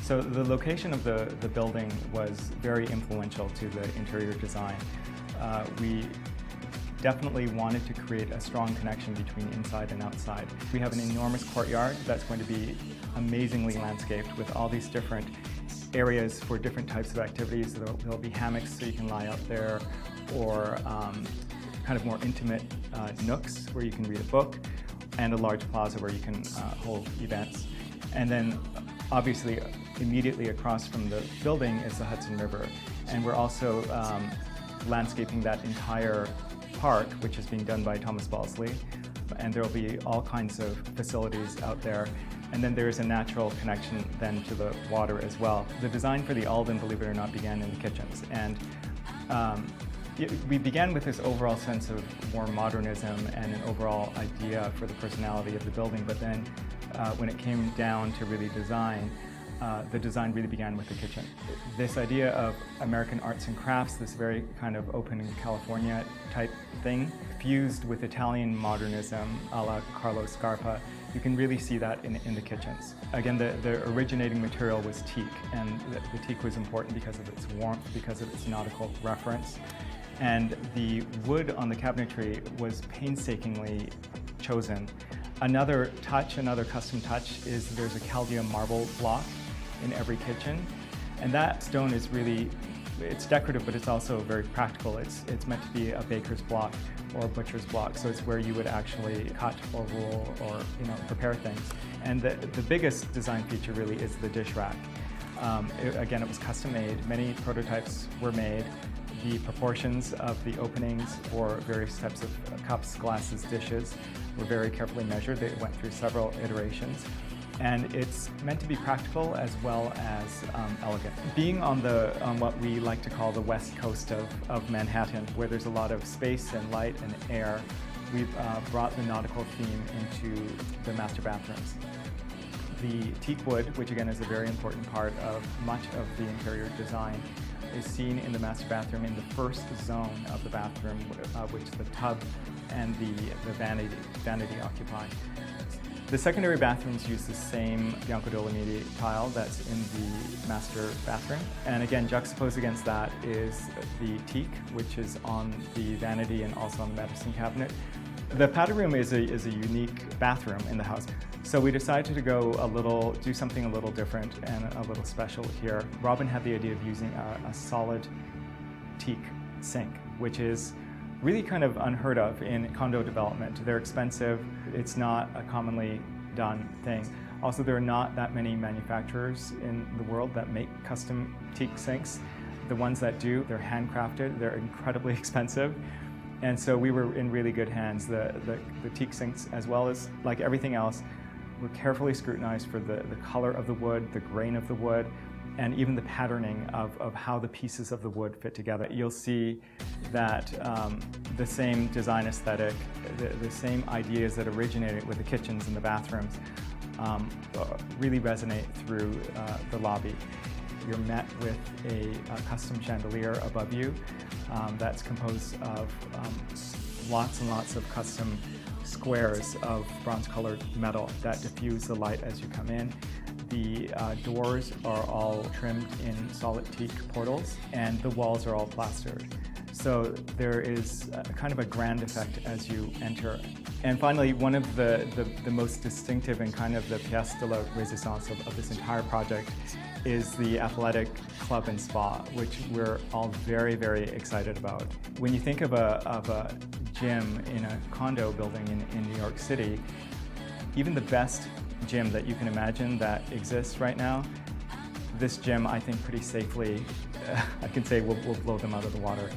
So the location of the building was very influential to the interior design. We definitely wanted to create a strong connection between inside and outside. We have an enormous courtyard that's going to be amazingly landscaped with all these different areas for different types of activities. There'll be hammocks so you can lie out there, or kind of more intimate nooks where you can read a book, and a large plaza where you can hold events. And then obviously immediately across from the building is the Hudson River. And we're also landscaping that entire park, which is being done by Thomas Balsley. And there will be all kinds of facilities out there. And then there's a natural connection then to the water as well. The design for the Aldyn, believe it or not, began in the kitchens. And we began with this overall sense of more modernism and an overall idea for the personality of the building, but then when it came down to really design, the design really began with the kitchen. This idea of American arts and crafts, this very kind of open California type thing, fused with Italian modernism a la Carlo Scarpa, you can really see that in the kitchens. Again, the originating material was teak, and the teak was important because of its warmth, because of its nautical reference. And the wood on the cabinetry was painstakingly chosen. Another custom touch is there's a Chaldean marble block in every kitchen. And that stone is really, it's decorative, but it's also very practical. It's meant to be a baker's block or a butcher's block. So it's where you would actually cut or roll or prepare things. And the biggest design feature really is the dish rack. Again, it was custom made. Many prototypes were made. The proportions of the openings for various types of cups, glasses, dishes were very carefully measured. They went through several iterations. And it's meant to be practical as well as elegant. Being on what we like to call the west coast of Manhattan, where there's a lot of space and light and air, we've brought the nautical theme into the master bathrooms. The teak wood, which again is a very important part of much of the interior design, is seen in the master bathroom in the first zone of the bathroom, which the tub and the vanity occupy. The secondary bathrooms use the same Bianco Dolomiti tile that's in the master bathroom. And again, juxtaposed against that is the teak, which is on the vanity and also on the medicine cabinet. The powder room is a unique bathroom in the house. So we decided to do something a little different and a little special here. Robin had the idea of using a solid teak sink, which is really kind of unheard of in condo development. They're expensive. It's not a commonly done thing. Also, there are not that many manufacturers in the world that make custom teak sinks. The ones that do, they're handcrafted. They're incredibly expensive. And so we were in really good hands. The teak sinks, as well as like everything else, were carefully scrutinized for the color of the wood, the grain of the wood, and even the patterning of how the pieces of the wood fit together. You'll see that the same design aesthetic, the same ideas that originated with the kitchens and the bathrooms really resonate through the lobby. You're met with a custom chandelier above you that's composed of lots and lots of custom squares of bronze-colored metal that diffuse the light as you come in. The doors are all trimmed in solid teak portals, and the walls are all plastered. So there is kind of a grand effect as you enter. And finally, one of the most distinctive and kind of the pièce de la résistance of this entire project is the athletic club and spa, which we're all very, very excited about. When you think of a gym in a condo building in New York City, even the best gym that you can imagine that exists right now, this gym, I think pretty safely, I can say will blow them out of the water.